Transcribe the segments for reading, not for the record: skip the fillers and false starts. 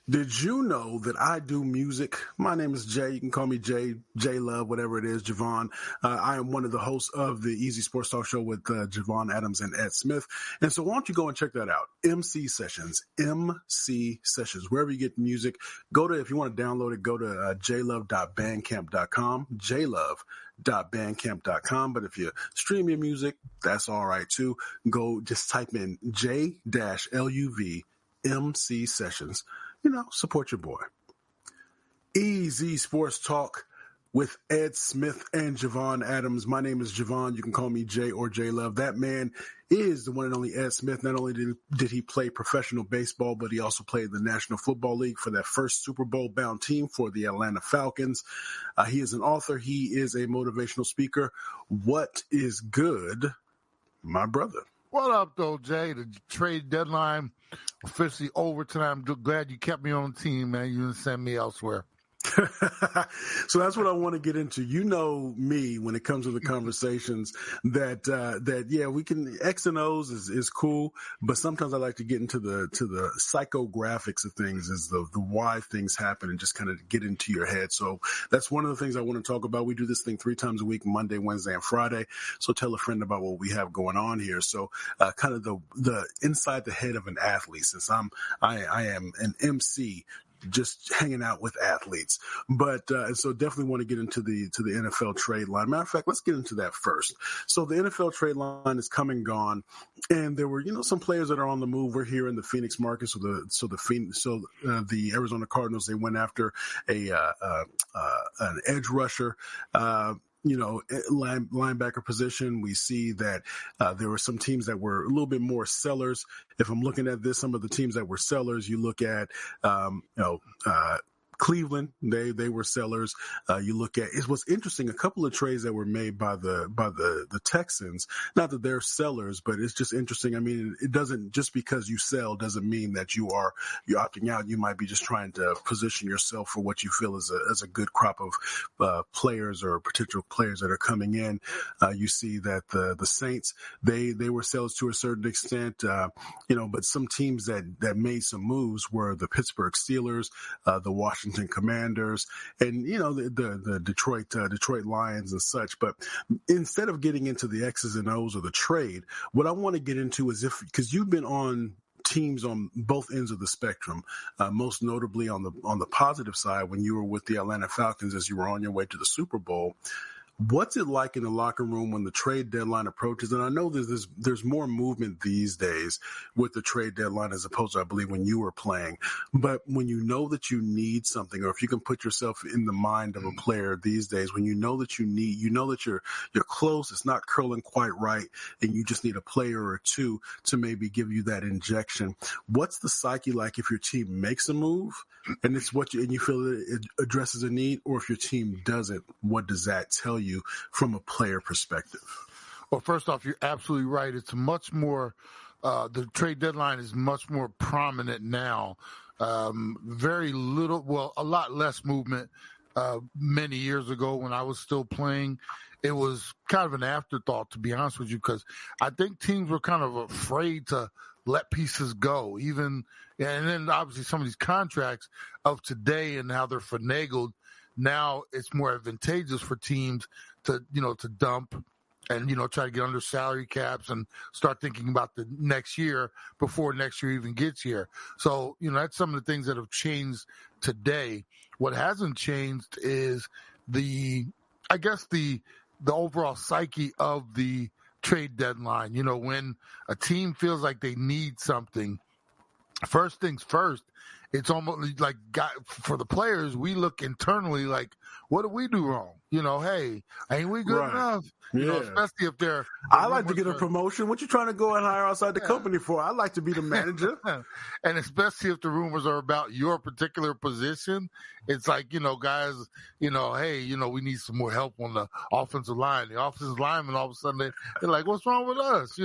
Did you know that I do music? My name is Jay. You can call me Jay, J Love, whatever it is, Javon. I am one of the hosts of the Easy Sports Talk Show with Javon Adams and Ed Smith. And so why don't you go and check that out? MC Sessions, wherever you get music. If you want to download it, go to jlove.bandcamp.com, jlove.bandcamp.com. But if you stream your music, that's all right too. Go just type in J-LUV MC Sessions. Support your boy. Easy Sports Talk with Ed Smith and Javon Adams. My name is Javon. You can call me Jay or J Love. That man is the one and only Ed Smith. Not only did he play professional baseball, but he also played the National Football League for that first Super Bowl bound team for the Atlanta Falcons. He is an author. He is a motivational speaker. What is good, my brother? What up, though, Jay? The trade deadline officially over tonight. I'm glad you kept me on the team, man. You didn't send me elsewhere. So that's what I want to get into. You know me when it comes to the conversations that we can X and O's is cool, but sometimes I like to get into the psychographics of things, is the why things happen, and just kind of get into your head. So that's one of the things I want to talk about. We do this thing 3 times a week, Monday, Wednesday, and Friday. So tell a friend about what we have going on here. So kind of the inside the head of an athlete, since I am an MC, just hanging out with athletes. But so definitely want to get into the NFL trade line. Matter of fact, let's get into that first. So the NFL trade line is come and gone, and there were some players that are on the move. We're here in the Phoenix market, so the Arizona Cardinals, they went after an edge rusher. Linebacker position. We see that there were some teams that were a little bit more sellers. If I'm looking at this, some of the teams that were sellers, you look at, Cleveland, they were sellers. You look at, it was interesting, a couple of trades that were made by the Texans. Not that they're sellers, but it's just interesting. I mean, it doesn't, just because you sell doesn't mean that you're opting out. You might be just trying to position yourself for what you feel is a good crop of players or potential players that are coming in. You see that the Saints, they were sellers to a certain extent, but some teams that made some moves were the Pittsburgh Steelers, the Washington Commanders, and the Detroit Lions and such. But instead of getting into the X's and O's of the trade, what I want to get into is, because you've been on teams on both ends of the spectrum, most notably on the positive side when you were with the Atlanta Falcons as you were on your way to the Super Bowl. What's it like in the locker room when the trade deadline approaches? And I know there's more movement these days with the trade deadline as opposed to, I believe, when you were playing. But when you know that you need something, or if you can put yourself in the mind of a player these days, when you know that you're close, it's not curling quite right, and you just need a player or two to maybe give you that injection. What's the psyche like if your team makes a move and it's and you feel that it addresses a need, or if your team doesn't, what does that tell you from a player perspective? Well, first off, you're absolutely right. It's much more, the trade deadline is much more prominent now. Very little, well, a lot less movement many years ago when I was still playing. It was kind of an afterthought, to be honest with you, because I think teams were kind of afraid to let pieces go, and then obviously some of these contracts of today and how they're finagled. Now it's more advantageous for teams to dump and, try to get under salary caps and start thinking about the next year before next year even gets here. So, that's some of the things that have changed today. What hasn't changed is the overall psyche of the trade deadline. When a team feels like they need something, first things first, it's almost like, for the players, we look internally like, what do we do wrong? Hey, ain't we good enough? Yeah. Especially if they're. I like to get a promotion. What you trying to go and hire outside the company for? I like to be the manager. And especially if the rumors are about your particular position, it's like, guys, hey, we need some more help on the offensive line. The offensive linemen, all of a sudden, they're like, what's wrong with us?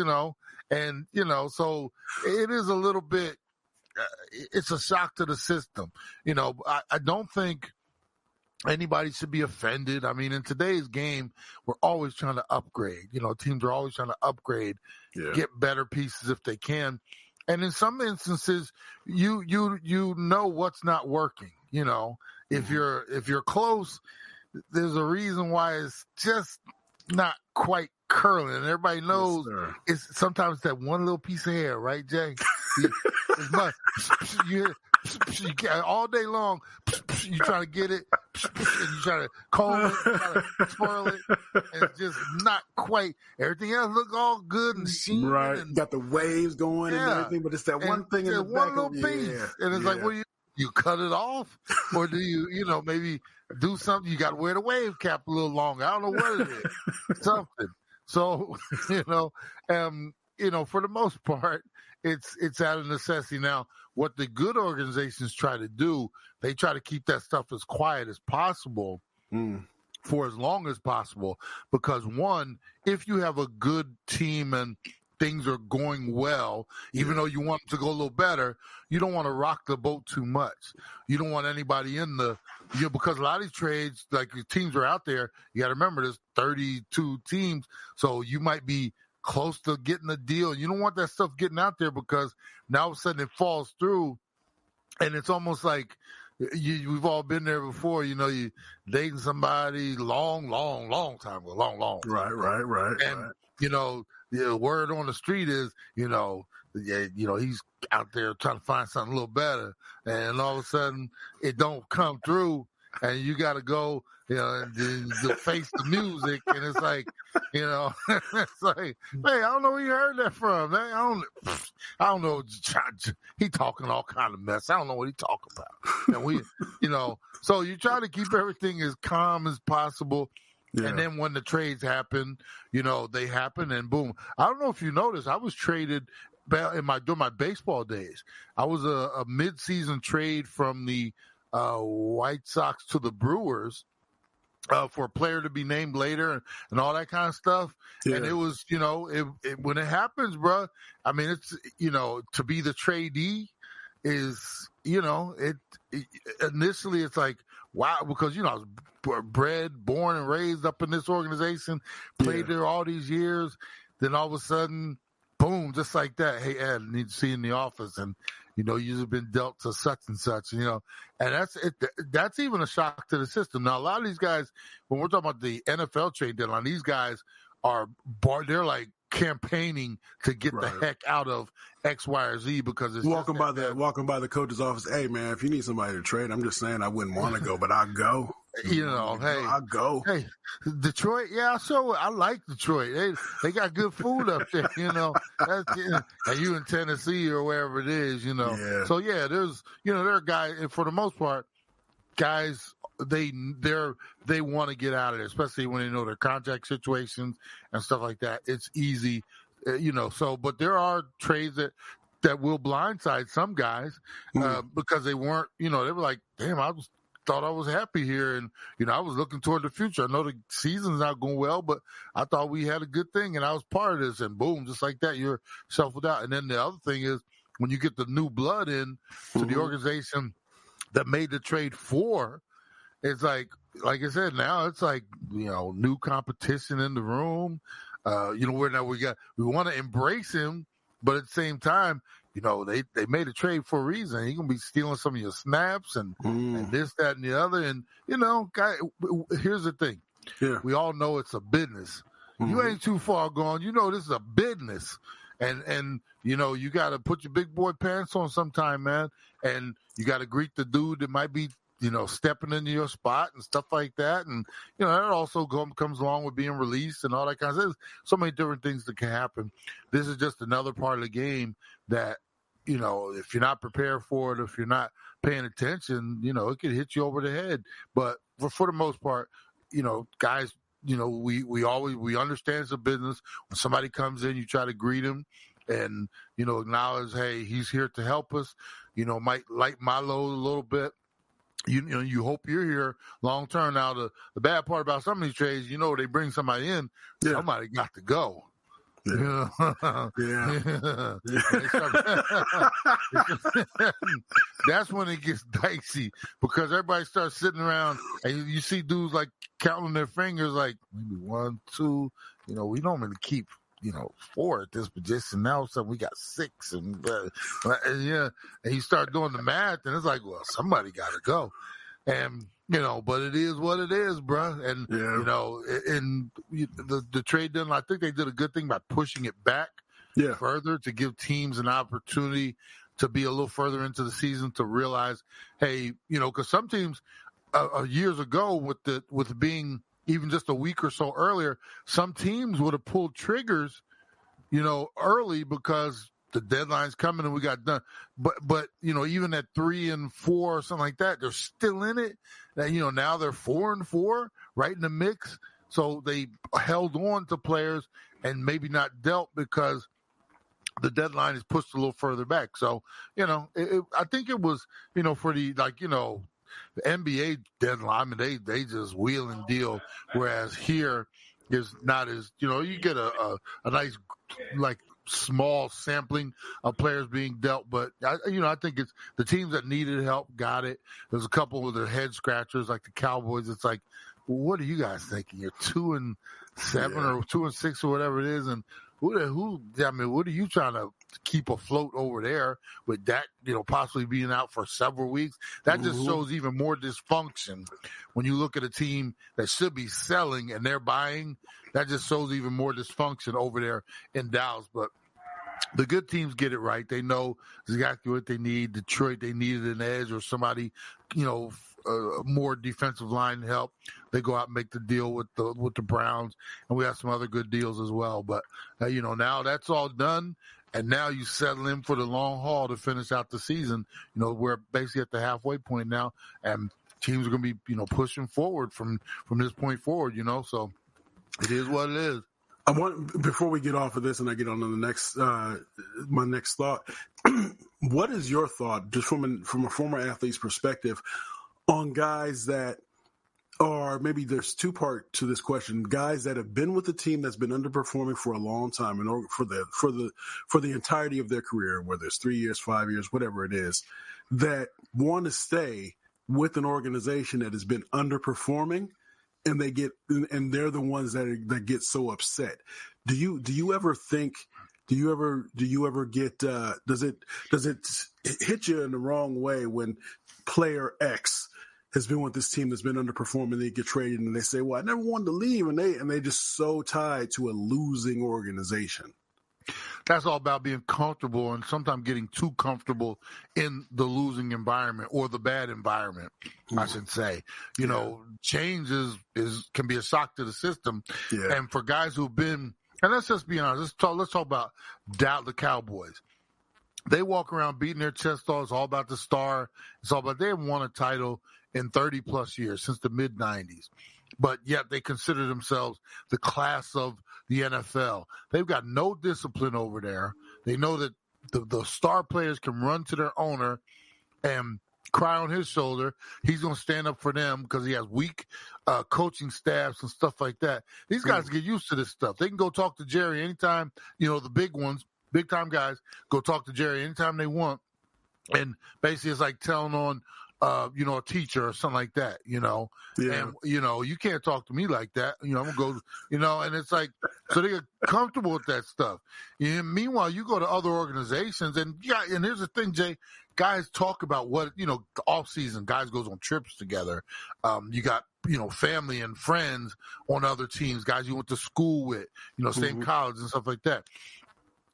And, so it is a little bit, it's a shock to the system. I don't think anybody should be offended. I mean, in today's game, we're always trying to upgrade. Teams are always trying to upgrade, get better pieces if they can. And in some instances, you know what's not working. If you're close, there's a reason why it's just not quite curling. And everybody knows it's sometimes that one little piece of hair, right, Jay? It's much, you get all day long. You try to get it, and you try to comb it, you try to swirl it, and it's just not quite. Everything else look all good and sheen. Right, and got the waves going and everything, but it's that one thing in the back one little piece, and it's like, well, you cut it off, or do you maybe do something? You got to wear the wave cap a little longer. I don't know what it is, something. So for the most part, it's out of necessity. Now, what the good organizations try to do, they try to keep that stuff as quiet as possible for as long as possible. Because one, if you have a good team and things are going well, even though you want them to go a little better, you don't want to rock the boat too much. You don't want anybody in because a lot of these trades, like the teams are out there, you got to remember there's 32 teams, so you might be close to getting a deal. You don't want that stuff getting out there because now all of a sudden it falls through, and it's almost like we've all been there before. You dating somebody long time ago, long. Right. And the word on the street is, he's out there trying to find something a little better, and all of a sudden it don't come through, and you got to go, and to face the music, and it's like, it's like, hey, I don't know where you heard that from. Man. I don't know. He talking all kind of mess. I don't know what he talking about. And so you try to keep everything as calm as possible. Yeah. And then when the trades happen, they happen, and boom. I don't know if you noticed, I was traded during my baseball days. I was a mid-season trade from the White Sox to the Brewers for a player to be named later and all that kind of stuff. Yeah. And it was, when it happens, bro, I mean, it's, to be the tradee is, initially it's like, wow, because, I was born and raised up in this organization, played there all these years. Then all of a sudden, boom, just like that. Hey, Ed, I need to see you in the office. And, you've been dealt to such and such, and that's it. That's even a shock to the system. Now, a lot of these guys, when we're talking about the NFL trade deadline, these guys they're like campaigning to get the heck out of X, Y, or Z because it's walking by the coach's office. Hey, man, if you need somebody to trade, I'm just saying I wouldn't want to go, but I'll go. Hey, I'll go. Hey, Detroit, yeah, I like Detroit. They got good food up there, and you in Tennessee or wherever it is, Yeah. So yeah, there's, there are guys, and for the most part, guys, they want to get out of there, especially when they know their contract situations and stuff like that. It's easy, but there are trades that will blindside some guys because they weren't, they were like, damn, thought I was happy here, and I was looking toward the future. I know the season's not going well, but I thought we had a good thing, and I was part of this. And boom, just like that, you're shuffled out. And then the other thing is when you get the new blood in to the organization that made the trade for, it's like I said, now it's like new competition in the room. Where now we want to embrace him, but at the same time, they made a trade for a reason. He's going to be stealing some of your snaps and this, that, and the other. And, here's the thing. Yeah. We all know it's a business. Mm-hmm. You ain't too far gone. This is a business. And you got to put your big boy pants on sometime, man. And you got to greet the dude that might be, stepping into your spot and stuff like that. And, that also comes along with being released and all that kind of stuff. So many different things that can happen. This is just another part of the game that, if you're not prepared for it, if you're not paying attention, it could hit you over the head. But for the most part, guys, we understand it's a business. When somebody comes in, you try to greet him and, acknowledge, hey, he's here to help us, might light my load a little bit. You hope you're here long term. Now, the bad part about some of these trades, they bring somebody in, somebody got to go. Yeah. That's when it gets dicey because everybody starts sitting around and you see dudes like counting their fingers, like maybe 1, 2. We normally keep 4 at this position. Now all of a sudden we got 6, and you start doing the math, and it's like, well, somebody got to go, and but it is what it is, bruh. And in the trade deadline, I think they did a good thing by pushing it back further to give teams an opportunity to be a little further into the season to realize, hey, because some teams years ago with being even just a week or so earlier, some teams would have pulled triggers, early because the deadline's coming and we got done. But even at 3 and 4 or something like that, they're still in it. Now they're 4 and 4, right in the mix. So they held on to players and maybe not dealt because the deadline is pushed a little further back. So, I think it was, for the, the NBA deadline, I mean, they just wheel and deal, whereas here is not as, you get a nice, small sampling of players being dealt. But, I think it's the teams that needed help got it. There's a couple of their head scratchers, like the Cowboys. It's like, well, what are you guys thinking? You're 2-7 or 2-6 or whatever it is. And what are you trying to keep afloat over there with Dak, possibly being out for several weeks? That just shows even more dysfunction when you look at a team that should be selling and they're buying. That just shows even more dysfunction over there in Dallas. But the good teams get it right. They know exactly what they need. Detroit, they needed an edge or somebody, more defensive line help. They go out and make the deal with the Browns, and we have some other good deals as well. But now that's all done, and now you settle in for the long haul to finish out the season. We're basically at the halfway point now, and teams are going to be pushing forward from this point forward. So it is what it is. I want, before we get off of this and I get on to the next, my next thought, what is your thought, just from a former athlete's perspective, on guys that are, maybe there's two part to this question, guys that have been with a team that's been underperforming for a long time and for the entirety of their career, whether it's 3 years, 5 years, whatever it is, that want to stay with an organization that has been underperforming, and they're the ones that get so upset. Do you ever get does it hit you in the wrong way when player X has been with this team that's been underperforming, they get traded and they say, well, I never wanted to leave, and they just so tied to a losing organization? That's all about being comfortable and sometimes getting too comfortable in the losing environment or the bad environment, I should say. Change can be a shock to the system. Yeah. And for guys who've been, and let's just be honest, let's talk about the Cowboys. They walk around beating their chest off. It's all about the star. It's all about, they haven't won a title in 30 plus years, since the mid 90s. But yet they consider themselves the class of the NFL. They've got no discipline over there. They know that the star players can run to their owner and cry on his shoulder. He's going to stand up for them because he has weak coaching staffs and stuff like that. These guys get used to this stuff. They can go talk to Jerry anytime, the big ones, big-time guys, go talk to Jerry anytime they want. And basically it's like telling on a teacher or something like that, Yeah. And, you can't talk to me like that. I'm going to go, and it's like, so they get comfortable with that stuff. And meanwhile, you go to other organizations and here's the thing, Jay, guys talk about what, the off season, guys goes on trips together. You got, family and friends on other teams, guys you went to school with, same college and stuff like that.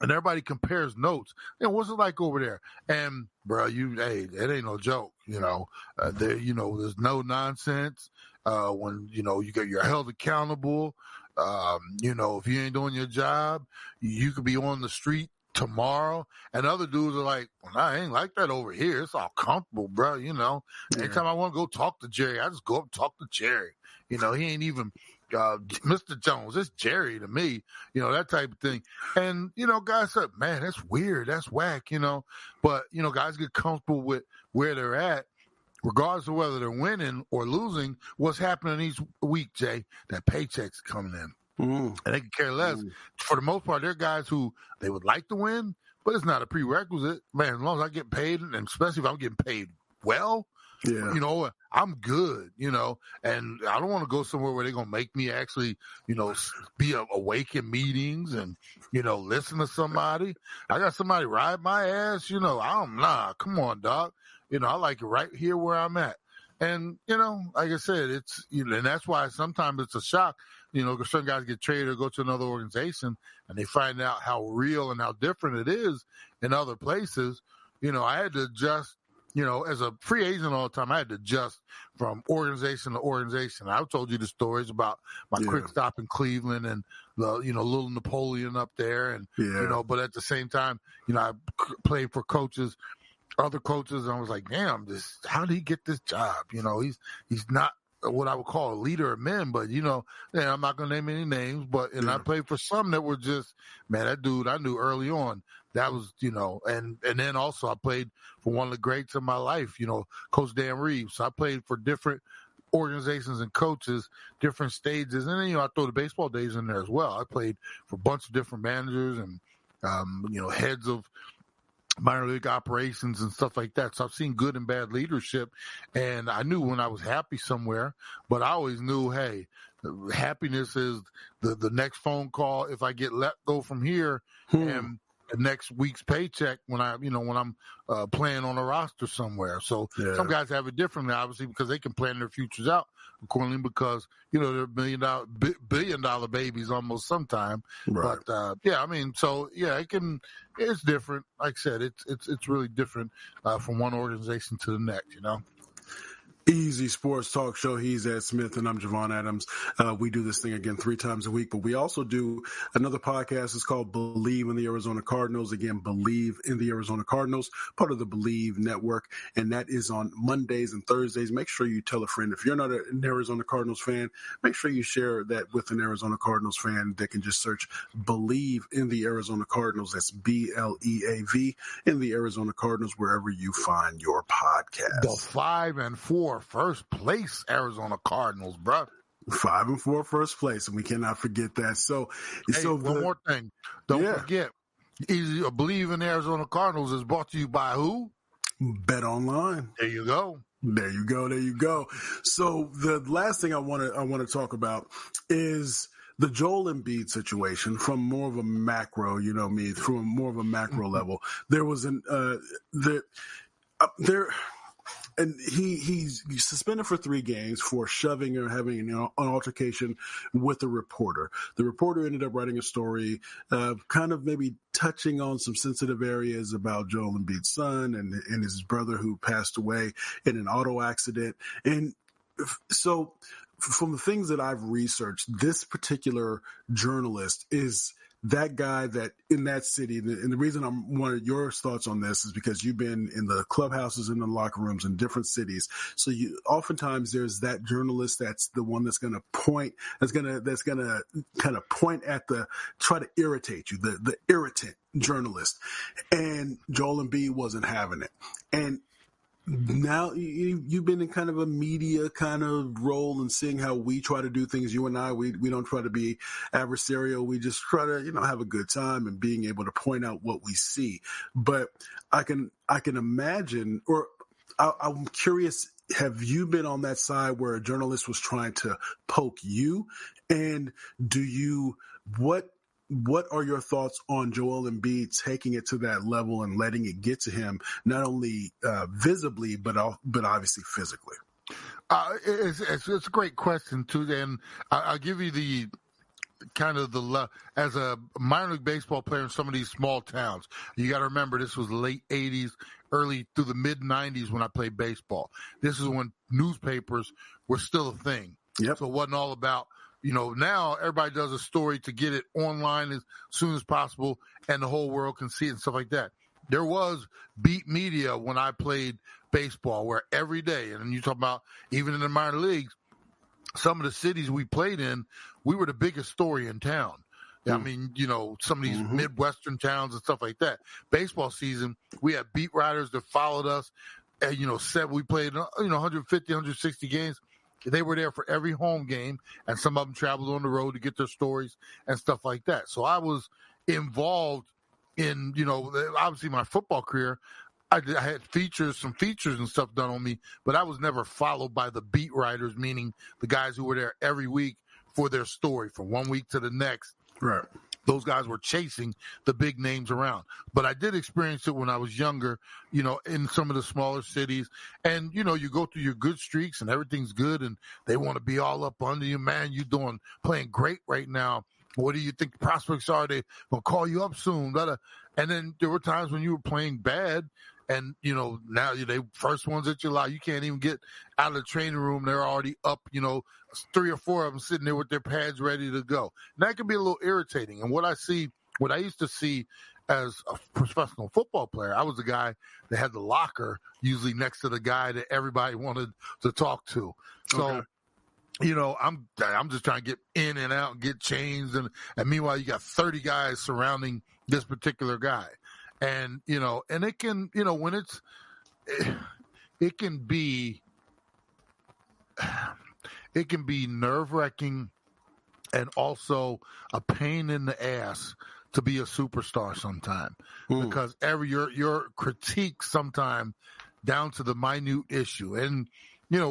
And everybody compares notes. What's it like over there? And, bro, it ain't no joke. There's no nonsense. When, you're held accountable. If you ain't doing your job, you could be on the street tomorrow. And other dudes are like, well, I ain't like that over here. It's all comfortable, bro. Anytime I want to go talk to Jerry, I just go up and talk to Jerry. He ain't even Mr. Jones. It's Jerry to me, that type of thing. And, guys say, man, that's weird. That's whack, But, guys get comfortable with where they're at, regardless of whether they're winning or losing. What's happening each week, Jay? That paycheck's coming in. And they can care less. For the most part, they're guys who they would like to win, but it's not a prerequisite. Man, as long as I get paid, and especially if I'm getting paid well, Yeah. I'm good, and I don't want to go somewhere where they're going to make me actually, be awake in meetings and, listen to somebody. I got somebody ride my ass, come on, dog. I like it right here where I'm at. And, like I said, it's, and that's why sometimes it's a shock, because some guys get traded or go to another organization and they find out how real and how different it is in other places. I had to adjust, as a free agent all the time, I had to adjust from organization to organization. I've told you the stories about my quick stop in Cleveland and the, little Napoleon up there. And, but at the same time, I played for other coaches, and I was like, damn, how did he get this job? He's not what I would call a leader of men, but I'm not gonna name any names, I played for some that were just, man, that dude I knew early on. That was, and then also I played for one of the greats of my life, Coach Dan Reeves. So I played for different organizations and coaches, different stages, and then I throw the baseball days in there as well. I played for a bunch of different managers and heads of minor league operations and stuff like that. So I've seen good and bad leadership, and I knew when I was happy somewhere, but I always knew, hey, happiness is the next phone call if I get let go from here and the next week's paycheck when I'm playing on a roster somewhere. So some guys have it differently, obviously, because they can plan their futures out accordingly, because they're billion dollar babies almost sometime. Right. But it's different. Like I said, it's really different from one organization to the next. Easy Sports Talk Show. He's Ed Smith, and I'm Javon Adams. We do this thing again 3 times a week, but we also do another podcast. It's called Believe in the Arizona Cardinals. Again, Believe in the Arizona Cardinals, part of the Believe Network, and that is on Mondays and Thursdays. Make sure you tell a friend. If you're not an Arizona Cardinals fan, make sure you share that with an Arizona Cardinals fan. They can just search Believe in the Arizona Cardinals. That's BLEAV in the Arizona Cardinals, wherever you find your podcast. The 5-4 first place Arizona Cardinals, bro. 5-4 first place, and we cannot forget that. One more thing. Don't forget, Believe in the Arizona Cardinals is brought to you by who? Bet Online. There you go. There you go. So the last thing I want to talk about is the Joel Embiid situation from more of a macro, from more of a macro level. There was and he's suspended for 3 games for shoving or having an altercation with a reporter. The reporter ended up writing a story, kind of maybe touching on some sensitive areas about Joel Embiid's son and his brother who passed away in an auto accident. And so from the things that I've researched, this particular journalist is that guy that in that city, and the reason I'm wanting your thoughts on this is because you've been in the clubhouses and the locker rooms in different cities. So oftentimes there's that journalist that's the one that's going to point, that's going to kind of point at try to irritate you, the irritant journalist. And Joel Embiid wasn't having it. And now you've been in kind of a media kind of role and seeing how we try to do things. You and I, we don't try to be adversarial. We just try to, have a good time and being able to point out what we see. But I can imagine, or I'm curious, have you been on that side where a journalist was trying to poke you? And what are your thoughts on Joel Embiid taking it to that level and letting it get to him, not only visibly, but obviously physically? It's a great question, too. And I'll give you the kind of as a minor league baseball player in some of these small towns, you got to remember this was late 80s, early through the mid 90s when I played baseball. This is when newspapers were still a thing. Yep. So it wasn't all about, now everybody does a story to get it online as soon as possible and the whole world can see it and stuff like that. There was beat media when I played baseball where every day, and you talk about even in the minor leagues, some of the cities we played in, we were the biggest story in town. I mean, some of these Midwestern towns and stuff like that. Baseball season, we had beat writers that followed us. And, we played, 150, 160 games. They were there for every home game, and some of them traveled on the road to get their stories and stuff like that. So I was involved in, obviously my football career. I had some features and stuff done on me, but I was never followed by the beat writers, meaning the guys who were there every week for their story from one week to the next. Right. Those guys were chasing the big names around. But I did experience it when I was younger, in some of the smaller cities. And, you go through your good streaks and everything's good and they want to be all up under you. Man, you're playing great right now. What do you think the prospects are? They will call you up soon. And then there were times when you were playing bad. And, now they first ones that you allow, you can't even get out of the training room. They're already up, 3 or 4 of them sitting there with their pads ready to go. And that can be a little irritating. And what I used to see as a professional football player, I was the guy that had the locker usually next to the guy that everybody wanted to talk to. So, okay. I'm just trying to get in and out and get changed. And meanwhile, you got 30 guys surrounding this particular guy. And, and it can, when it can be nerve-wracking and also a pain in the ass to be a superstar sometime because your critique sometime down to the minute issue. And,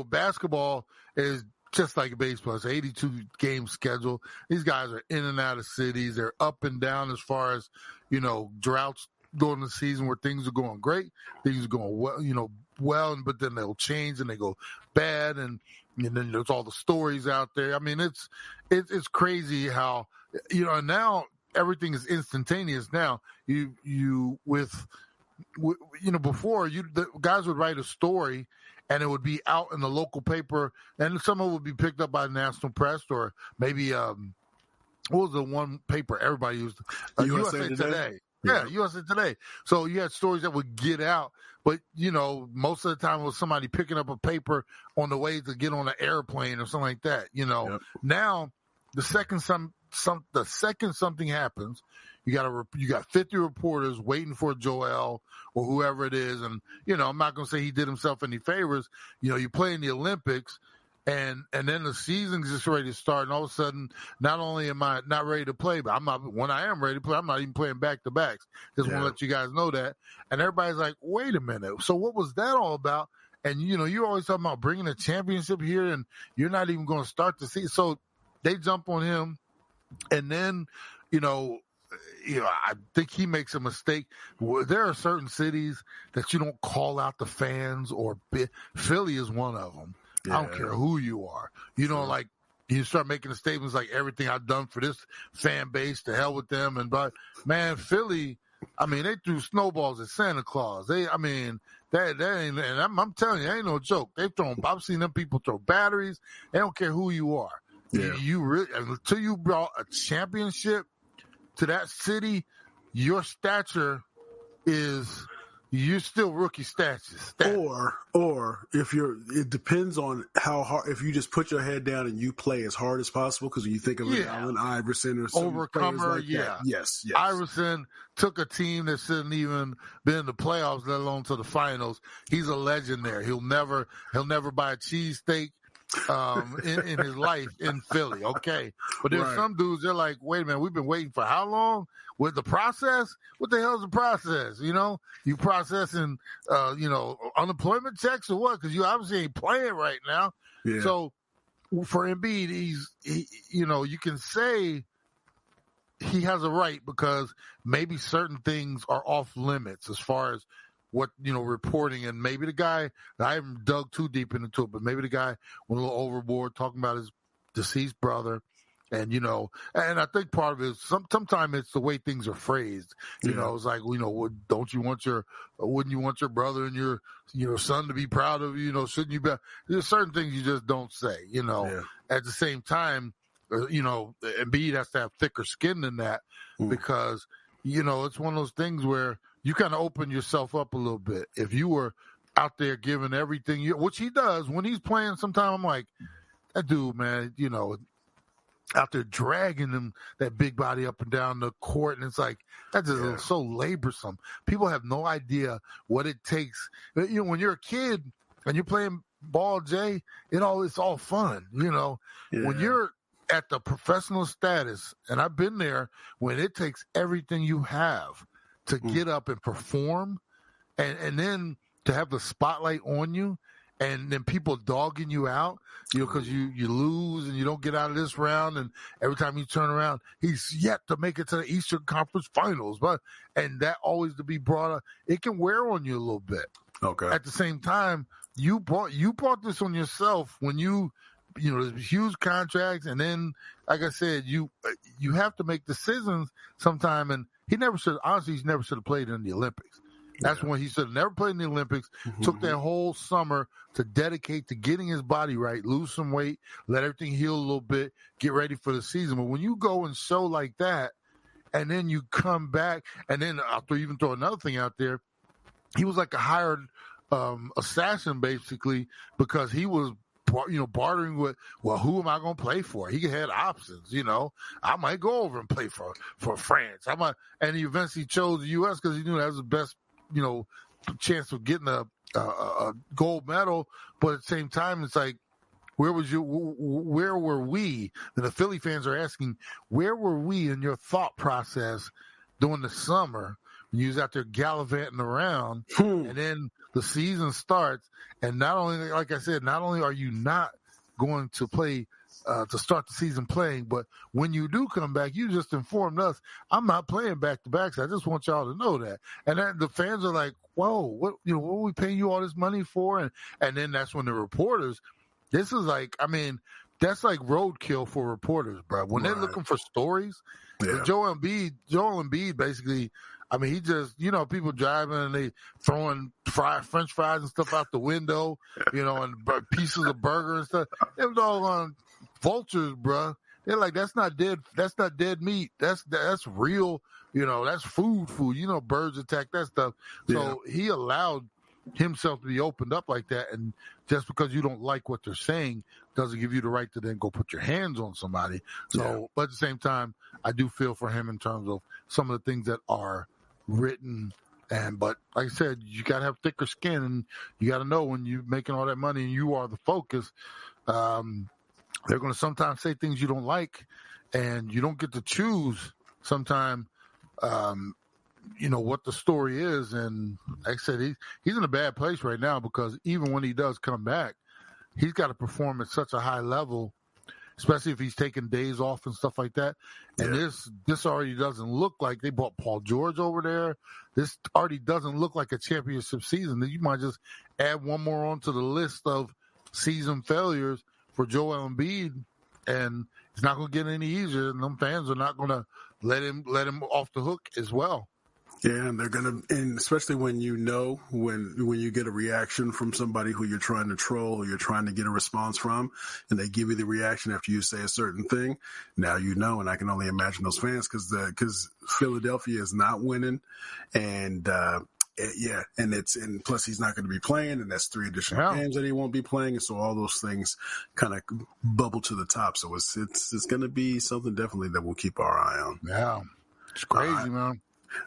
basketball is just like baseball. It's an 82-game schedule. These guys are in and out of cities. They're up and down as far as, droughts during the season where things are going great, things are going well, but then they'll change and they go bad, and then there's all the stories out there. I mean, it's crazy how and now everything is instantaneous. Now before the guys would write a story and it would be out in the local paper, and some of it would be picked up by the national press or maybe what was the one paper everybody used? USA Today. Yeah, USA Today. So you had stories that would get out, but most of the time it was somebody picking up a paper on the way to get on an airplane or something like that. Yep. Now the second something happens, you got 50 reporters waiting for Joel or whoever it is, and I'm not gonna say he did himself any favors. You play in the Olympics. And then the season's just ready to start, and all of a sudden, not only am I not ready to play, but when I am ready to play, I'm not even playing back-to-backs. Just want to let you guys know that. And everybody's like, wait a minute, so what was that all about? And, you're always talking about bringing a championship here, and you're not even going to start the season. So they jump on him, and then, I think he makes a mistake. There are certain cities that you don't call out the fans, or Philly is one of them. Yeah. I don't care who you are. Like you start making the statements like everything I've done for this fan base, to hell with them. But man, Philly, they threw snowballs at Santa Claus. That ain't, and I'm telling you, it ain't no joke. I've seen them people throw batteries. They don't care who you are. Yeah. You really, until you brought a championship to that city, your stature is, you're still rookie status. Or it depends on how hard. If you just put your head down and you play as hard as possible, because when you think of an Allen Iverson or some overcomer, like that, yes. Iverson took a team that shouldn't even been in the playoffs, let alone to the finals. He's a legend there. He'll never buy a cheesesteak in his life in Philly. Okay, but there's some dudes. They're like, wait a minute, we've been waiting for how long? With the process? What the hell's the process? You processing, unemployment checks or what? Because you obviously ain't playing right now. Yeah. So for Embiid, you can say he has a right because maybe certain things are off limits as far as what, reporting, and maybe the guy, I haven't dug too deep into it, but maybe the guy went a little overboard talking about his deceased brother. And, and I think part of it is sometimes it's the way things are phrased. It's like, wouldn't you want your brother and your son to be proud of you? Shouldn't you be? There's certain things you just don't say, At the same time, Embiid has to have thicker skin than that because, it's one of those things where you kind of open yourself up a little bit. If you were out there giving everything, which he does when he's playing, sometimes I'm like, that dude, man, out there dragging them, that big body up and down the court. And it's like, that's just so laborsome. People have no idea what it takes. When you're a kid and you're playing ball, Jay, it's all fun. When you're at the professional status, and I've been there, when it takes everything you have to get up and perform and then to have the spotlight on you, and then people dogging you out, because you lose and you don't get out of this round, and every time you turn around, he's yet to make it to the Eastern Conference Finals. And that always to be brought up, it can wear on you a little bit. Okay. At the same time, you brought this on yourself when there's huge contracts, and then, like I said, you have to make decisions sometime. And he's never should have played in the Olympics. That's when he should have never played in the Olympics. Mm-hmm. Took that whole summer to dedicate to getting his body right, lose some weight, let everything heal a little bit, get ready for the season. But when you go and show like that, and then you come back, and then I'll even throw another thing out there, he was like a hired assassin basically, because he was bartering with, well, who am I going to play for? He had options, I might go over and play for France. And he eventually chose the U.S. because he knew that was the best, chance of getting a gold medal. But at the same time, it's like, where were we? And the Philly fans are asking, where were we in your thought process during the summer when you was out there gallivanting around, and then the season starts, and not only are you not going to play to start the season playing, but when you do come back, you just informed us, I'm not playing back-to-backs. I just want y'all to know that. And then the fans are like, whoa, what are we paying you all this money for? And then that's when the reporters, this is like, that's like roadkill for reporters, bro. When they're looking for stories, Joel Embiid basically, he just, people driving and they throwing French fries and stuff out the window, and pieces of burger and stuff. It was all on vultures, bro. They're like, that's not dead meat. That's real, that's food. Birds attack that stuff. So he allowed himself to be opened up like that, and just because you don't like what they're saying doesn't give you the right to then go put your hands on somebody. So, but at the same time, I do feel for him in terms of some of the things that are written, but like I said, you gotta have thicker skin, and you gotta know when you're making all that money and you are the focus, they're going to sometimes say things you don't like, and you don't get to choose sometimes what the story is. And like I said, he's in a bad place right now, because even when he does come back, he's got to perform at such a high level, especially if he's taking days off and stuff like that. And this already doesn't look like, they brought Paul George over there. This already doesn't look like a championship season. You might just add one more onto the list of season failures for Joel Embiid, and it's not going to get any easier. And them fans are not going to let him off the hook as well. Yeah, and they're gonna, and especially when when you get a reaction from somebody who you're trying to troll or you're trying to get a response from, and they give you the reaction after you say a certain thing. Now and I can only imagine those fans, because Philadelphia is not winning, and and plus he's not going to be playing, and that's 3 additional games that he won't be playing, and so all those things kind of bubble to the top. So it's going to be something definitely that we'll keep our eye on. Yeah, it's crazy, man.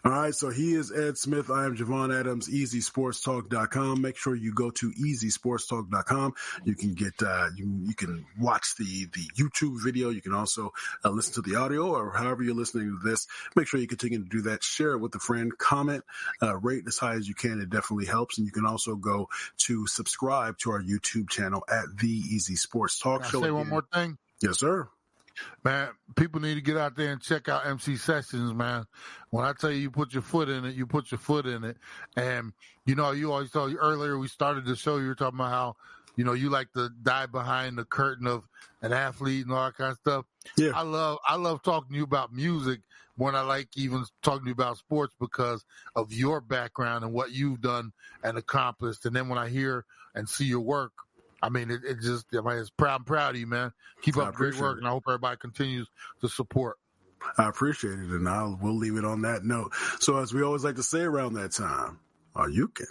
All right, so he is Ed Smith. I am Javon Adams, EasySportsTalk.com. Make sure you go to EasySportsTalk.com. You can get you can watch the YouTube video. You can also listen to the audio, or however you're listening to this. Make sure you continue to do that. Share it with a friend. Comment, rate as high as you can. It definitely helps. And you can also go to subscribe to our YouTube channel at The Easy Sports Talk Show. Can I say one more thing? Yes, sir. Man, people need to get out there and check out MC Sessions, man. When I tell you put your foot in it, you put your foot in it. And, you always told you earlier we started the show, you were talking about how, you like to dive behind the curtain of an athlete and all that kind of stuff. Yeah. I love talking to you about music more than I like even talking to you about sports, because of your background and what you've done and accomplished. And then when I hear and see your work, it's proud. I'm proud of you, man. Keep up great work, and I hope everybody continues to support. I appreciate it, and we'll leave it on that note. So as we always like to say around that time, you can